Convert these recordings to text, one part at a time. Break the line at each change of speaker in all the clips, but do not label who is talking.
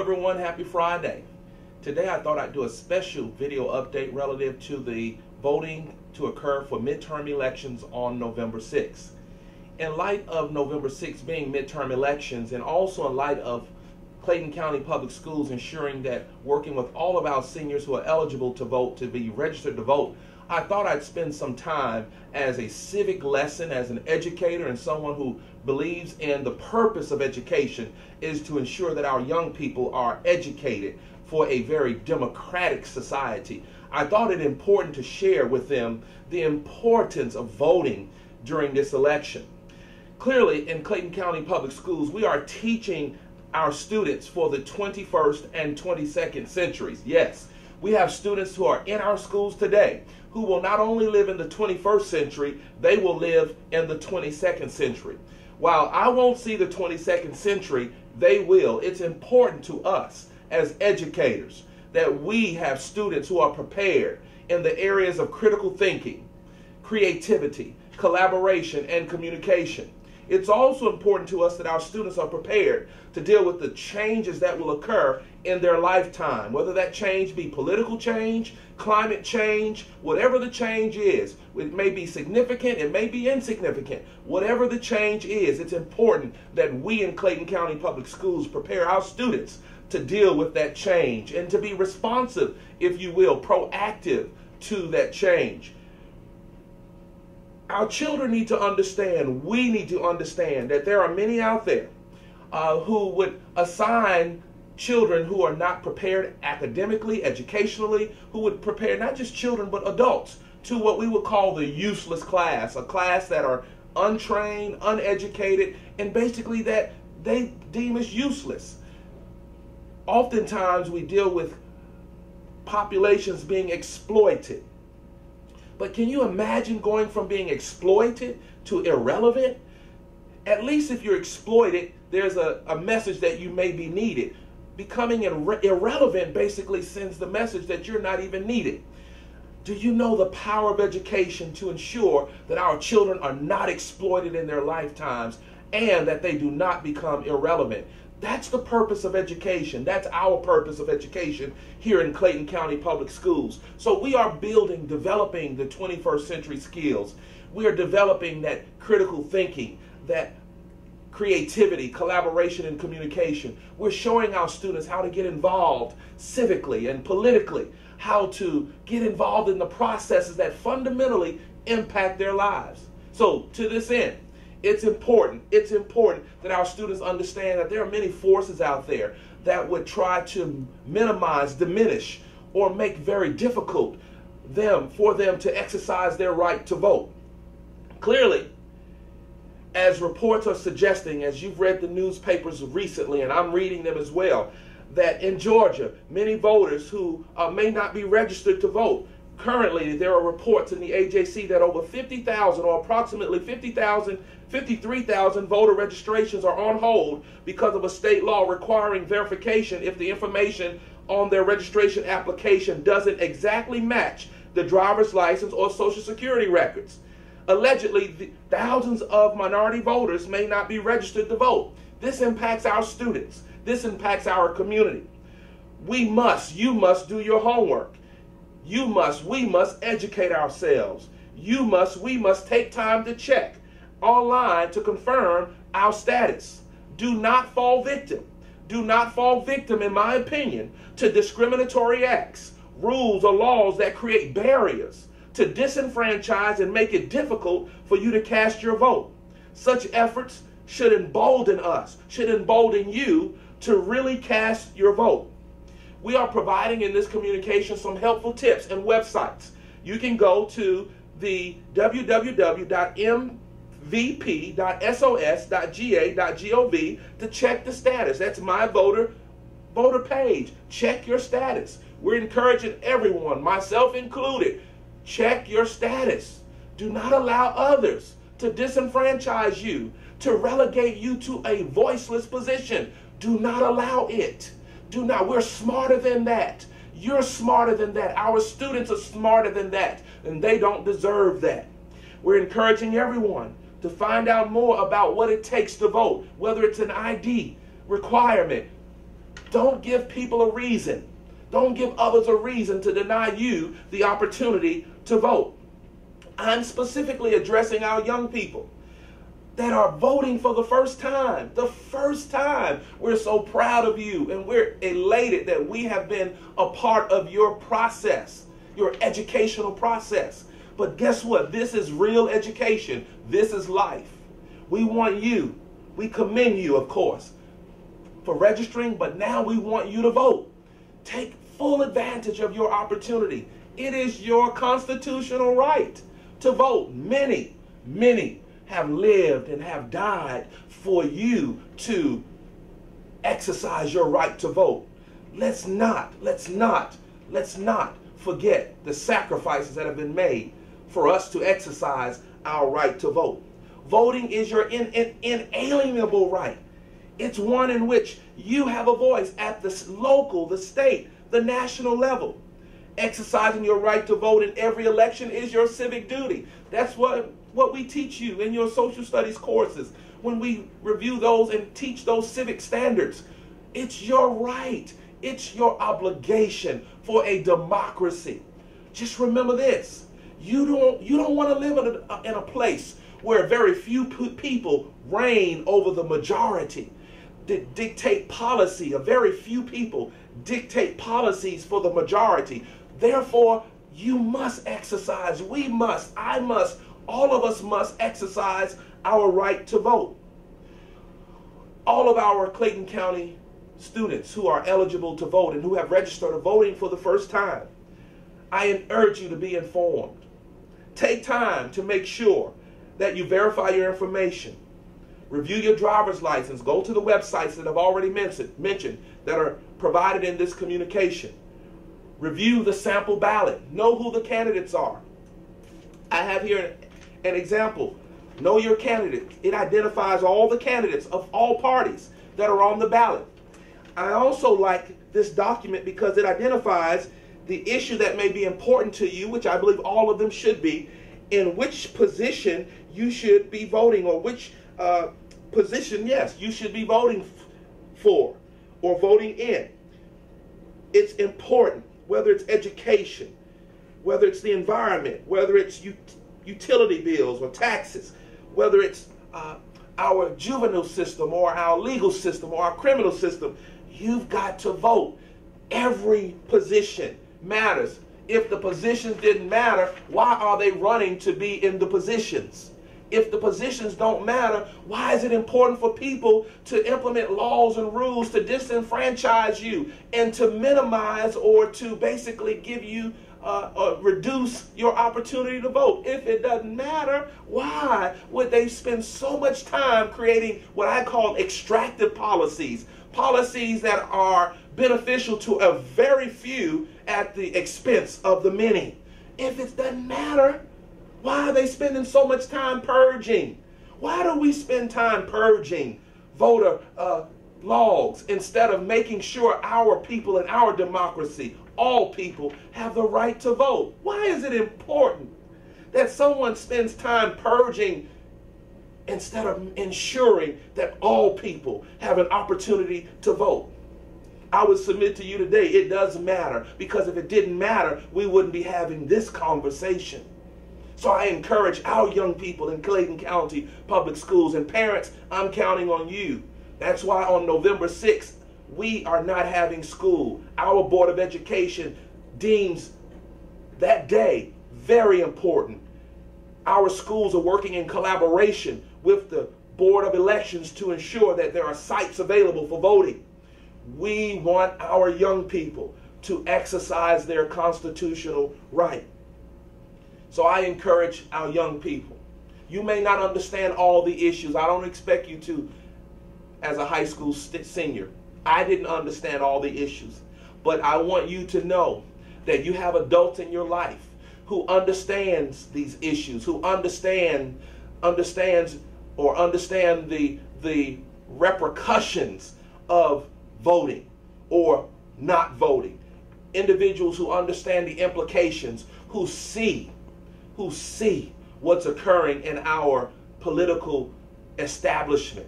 everyone, happy Friday. Today I thought I'd do a special video update relative to the voting to occur for midterm elections on November 6th. In light of November 6th being midterm elections, and also in light of Clayton County Public Schools ensuring that working with all of our seniors who are eligible to vote, to be registered to vote, I thought I'd spend some time as a civic lesson, as an educator and someone who believes in the purpose of education is to ensure that our young people are educated for a very democratic society. I thought it important to share with them the importance of voting during this election. Clearly, in Clayton County Public Schools, we are teaching our students for the 21st and 22nd centuries. Yes, we have students who are in our schools today who will not only live in the 21st century, they will live in the 22nd century. While I won't see the 22nd century, they will. It's important to us as educators that we have students who are prepared in the areas of critical thinking, creativity, collaboration, and communication. It's also important to us that our students are prepared to deal with the changes that will occur in their lifetime, whether that change be political change, climate change, whatever the change is. It may be significant, it may be insignificant. Whatever the change is, it's important that we in Clayton County Public Schools prepare our students to deal with that change and to be responsive, if you will, proactive to that change. Our children need to understand, we need to understand that there are many out there who would assign children who are not prepared academically, educationally, who would prepare not just children but adults to what we would call the useless class, a class that are untrained, uneducated, and basically that they deem as useless. Oftentimes we deal with populations being exploited. But can you imagine going from being exploited to irrelevant? At least if you're exploited, there's a message that you may be needed. Becoming irrelevant basically sends the message that you're not even needed. Do you know the power of education to ensure that our children are not exploited in their lifetimes and that they do not become irrelevant? That's the purpose of education. That's our purpose of education here in Clayton County Public Schools. So we are developing the 21st century skills. We are developing that critical thinking, that creativity, collaboration, and communication. We're showing our students how to get involved civically and politically, how to get involved in the processes that fundamentally impact their lives. So to this end, it's important that our students understand that there are many forces out there that would try to minimize, diminish, or make very difficult for them to exercise their right to vote. Clearly, as reports are suggesting, as you've read the newspapers recently, and I'm reading them as well, that in Georgia, many voters who may not be registered to vote. Currently, there are reports in the AJC that over 50,000 or approximately 53,000 voter registrations are on hold because of a state law requiring verification if the information on their registration application doesn't exactly match the driver's license or social security records. Allegedly, thousands of minority voters may not be registered to vote. This impacts our students. This impacts our community. You must do your homework. We must educate ourselves. We must take time to check online to confirm our status. Do not fall victim. Do not fall victim, in my opinion, to discriminatory acts, rules, or laws that create barriers to disenfranchise and make it difficult for you to cast your vote. Such efforts should embolden us, should embolden you to really cast your vote. We are providing in this communication some helpful tips and websites. You can go to the www.mvp.sos.ga.gov to check the status. That's my voter page. Check your status. We're encouraging everyone, myself included, check your status. Do not allow others to disenfranchise you, to relegate you to a voiceless position. Do not allow it. Do not. We're smarter than that. You're smarter than that. Our students are smarter than that, and they don't deserve that. We're encouraging everyone to find out more about what it takes to vote, whether it's an ID requirement, Don't give people a reason. Don't give others a reason to deny you the opportunity to vote. I'm specifically addressing our young people that are voting for the first time. The first time. We're so proud of you, and we're elated that we have been a part of your process, your educational process. But guess what? This is real education. This is life. We want you, we commend you, of course, for registering, but now we want you to vote. Take full advantage of your opportunity. It is your constitutional right to vote. Many have lived and have died for you to exercise your right to vote. Let's not forget the sacrifices that have been made for us to exercise our right to vote. Voting is your inalienable right. It's one in which you have a voice at the local, the state, the national level. Exercising your right to vote in every election is your civic duty. That's what we teach you in your social studies courses when we review those and teach those civic standards. It's your right. It's your obligation for a democracy. Just remember this. You don't want to live in a place where very few people reign over the majority, that dictate policy. A very few people dictate policies for the majority. Therefore, you must exercise, we must, I must, all of us must exercise our right to vote. All of our Clayton County students who are eligible to vote and who have registered are voting for the first time, I urge you to be informed. Take time to make sure that you verify your information. Review your driver's license. Go to the websites that I've already mentioned that are provided in this communication. Review the sample ballot. Know who the candidates are. I have here an example. Know your candidate. It identifies all the candidates of all parties that are on the ballot. I also like this document because it identifies the issue that may be important to you, which I believe all of them should be, in which position you should be voting, or which position, yes, you should be voting for or voting in. It's important, whether it's education, whether it's the environment, whether it's utility bills or taxes, whether it's our juvenile system or our legal system or our criminal system. You've got to vote. Every position matters. If the positions didn't matter, why are they running to be in the positions? If the positions don't matter, why is it important for people to implement laws and rules to disenfranchise you and to minimize or to basically give you reduce your opportunity to vote? If it doesn't matter, why would they spend so much time creating what I call extractive policies? Policies that are beneficial to a very few at the expense of the many. If it doesn't matter, why are they spending so much time purging? Why do we spend time purging voter logs instead of making sure our people in our democracy, all people, have the right to vote? Why is it important that someone spends time purging instead of ensuring that all people have an opportunity to vote? I would submit to you today, it does matter, because if it didn't matter, we wouldn't be having this conversation. So I encourage our young people in Clayton County Public Schools, and parents, I'm counting on you. That's why on November 6th, we are not having school. Our Board of Education deems that day very important. Our schools are working in collaboration with the Board of Elections to ensure that there are sites available for voting. We want our young people to exercise their constitutional right. So I encourage our young people. You may not understand all the issues. I don't expect you to as a high school senior. I didn't understand all the issues. But I want you to know that you have adults in your life who understands these issues, who understand the repercussions of voting or not voting. Individuals who understand the implications, who see what's occurring in our political establishment.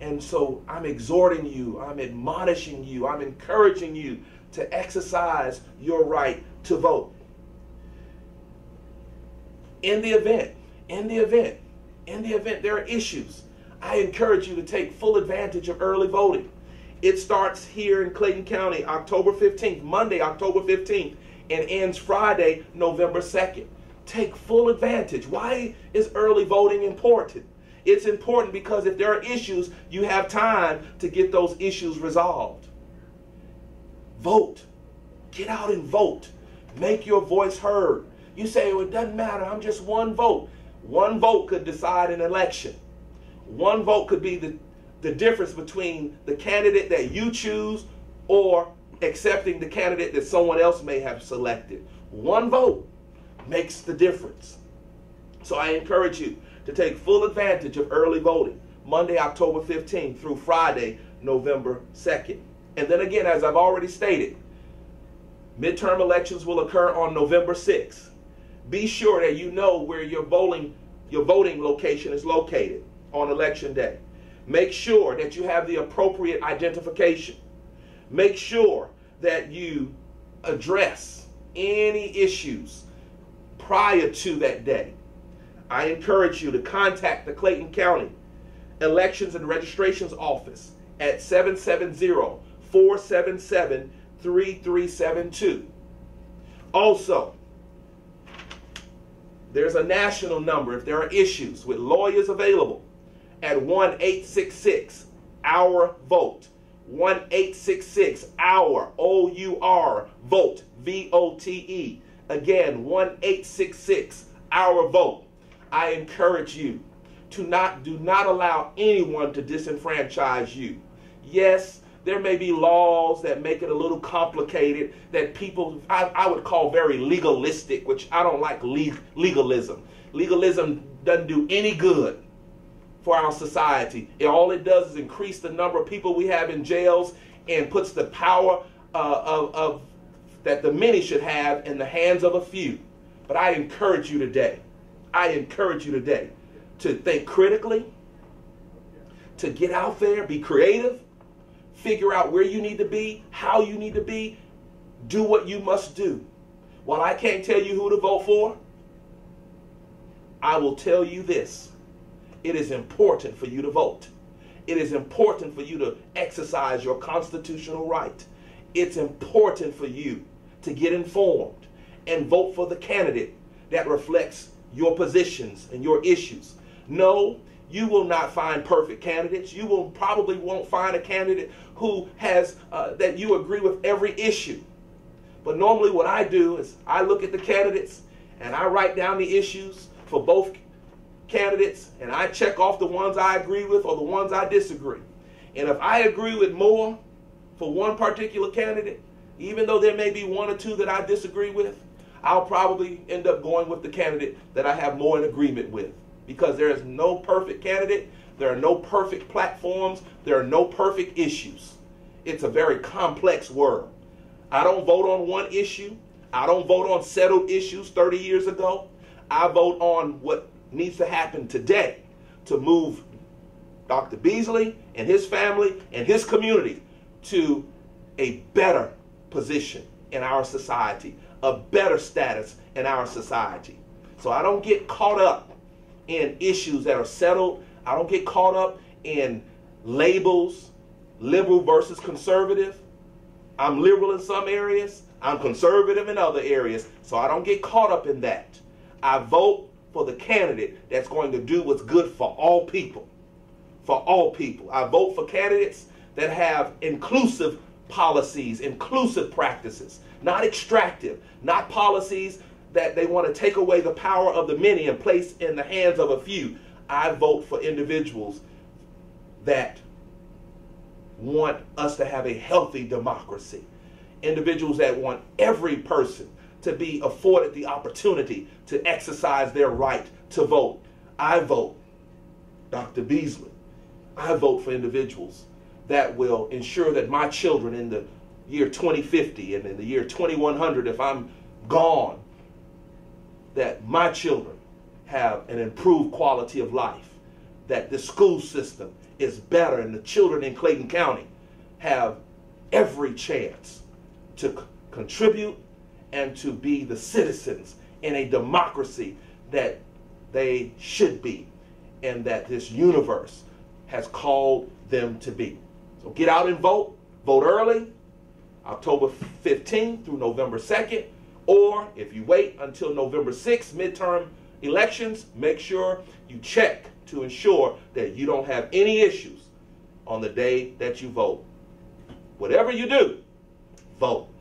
And so I'm exhorting you, I'm admonishing you, I'm encouraging you to exercise your right to vote. In the event there are issues, I encourage you to take full advantage of early voting. It starts here in Clayton County October 15th, Monday, October 15th, and ends Friday, November 2nd. Take full advantage. Why is early voting important? It's important because if there are issues, you have time to get those issues resolved. Vote. Get out and vote. Make your voice heard. You say, well, it doesn't matter, I'm just one vote. One vote could decide an election. One vote could be the difference between the candidate that you choose or accepting the candidate that someone else may have selected. One vote makes the difference. So I encourage you to take full advantage of early voting, Monday, October 15th through Friday, November 2nd. And then again, as I've already stated, midterm elections will occur on November 6th. Be sure that you know where your voting location is located on election day. Make sure that you have the appropriate identification. Make sure that you address any issues prior to that day. I encourage you to contact the Clayton County Elections and Registrations Office at 770-477-3372. Also, there's a national number if there are issues with lawyers available at 1-866-OUR-VOTE. 1-866-OUR, O-U-R, VOTE, V-O-T-E. Again, 1-866-OUR-VOTE. I encourage you to do not allow anyone to disenfranchise you. Yes, there may be laws that make it a little complicated, that people, I would call very legalistic, which I don't like legalism. Legalism doesn't do any good for our society. All it does is increase the number of people we have in jails and puts the power that the many should have in the hands of a few. But I encourage you today to think critically, to get out there, be creative, figure out where you need to be, how you need to be, do what you must do. While I can't tell you who to vote for, I will tell you this. It is important for you to vote. It is important for you to exercise your constitutional right. It's important for you to get informed and vote for the candidate that reflects your positions and your issues. No, you will not find perfect candidates. You probably won't find a candidate who has that you agree with every issue. But normally what I do is I look at the candidates and I write down the issues for both candidates and I check off the ones I agree with or the ones I disagree. And if I agree with more for one particular candidate, even though there may be one or two that I disagree with, I'll probably end up going with the candidate that I have more in agreement with. Because there is no perfect candidate, there are no perfect platforms, there are no perfect issues. It's a very complex world. I don't vote on one issue. I don't vote on settled issues 30 years ago. I vote on what needs to happen today to move Dr. Beasley and his family and his community to a better position in our society, a better status in our society. So I don't get caught up in issues that are settled. I don't get caught up in labels, liberal versus conservative. I'm liberal in some areas, I'm conservative in other areas, so I don't get caught up in that. I vote for the candidate that's going to do what's good for all people. For all people. I vote for candidates that have inclusive policies, inclusive practices, not extractive, not policies that they want to take away the power of the many and place in the hands of a few. I vote for individuals that want us to have a healthy democracy. Individuals that want every person to be afforded the opportunity to exercise their right to vote. I vote Dr. Beasley. I vote for individuals that will ensure that my children in the year 2050 and in the year 2100, if I'm gone, that my children have an improved quality of life, that the school system is better, and the children in Clayton County have every chance to contribute and to be the citizens in a democracy that they should be and that this universe has called them to be. So get out and vote. Vote early, October 15th through November 2nd. Or if you wait until November 6th, midterm elections, make sure you check to ensure that you don't have any issues on the day that you vote. Whatever you do, vote.